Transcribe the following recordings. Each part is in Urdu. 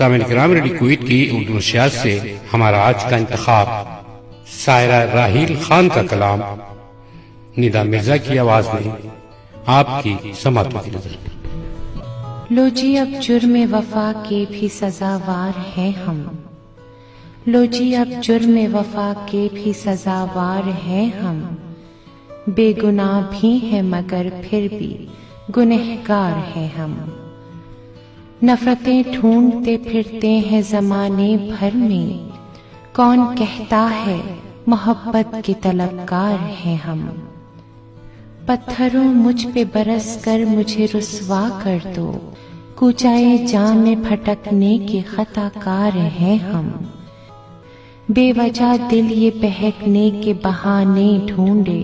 سامعین کرام، ریڈیو کویت کی اردو نشریات سے ہمارا آج کا انتخاب سائرہ راحیل خان کا کلام ندا مرزا کی آواز میں آپ کی سماعت کی نظر۔ لو جی اب جرم وفا کے بھی سزاوار ہیں ہم، لو جی اب جرم وفا کے بھی سزاوار ہیں ہم، بے گناہ بھی ہیں مگر پھر بھی گنہگار ہیں ہم۔ نفرتیں ڈھونڈتے پھرتے ہیں زمانے بھر میں، کون کہتا ہے محبت کے طلبگار ہیں ہم۔ پتھروں مجھ پہ برس کر مجھے رسوا کر دو، کوچائے جاں میں پھٹکنے کے خطا کار ہیں ہم۔ بے وجہ دل یہ بہکنے کے بہانے ڈھونڈے،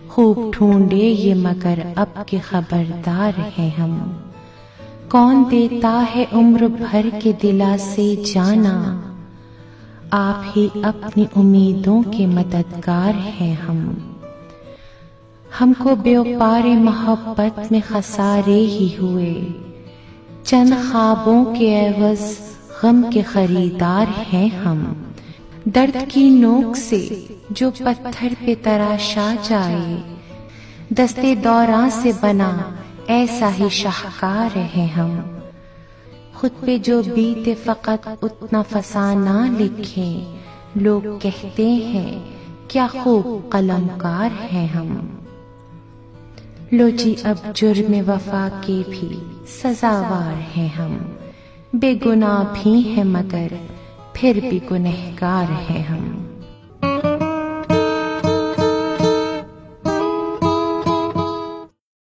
خوب ڈھونڈے یہ مگر اب کے خبردار ہیں ہم۔ کون دیتا ہے عمر بھر کے دلا سے جانا، آپ ہی اپنی امیدوں کے مددگار ہیں ہم۔ ہم کو بیوپار محبت میں خسارے ہی ہوئے، چند خوابوں کے عوض غم کے خریدار ہیں ہم۔ درد کی نوک سے جو پتھر پہ تراشا جائے، دستے دوراں سے بنا ایسا ہی شاہکار ہیں ہم۔ خود پہ جو بیتے فقط اتنا فسانہ لکھیں، لوگ کہتے ہیں کیا خوب قلمکار ہیں ہم۔ لو جی اب جرم وفا کے بھی سزاوار ہیں ہم، بے گناہ بھی ہیں مگر پھر بھی گنہگار ہیں ہم۔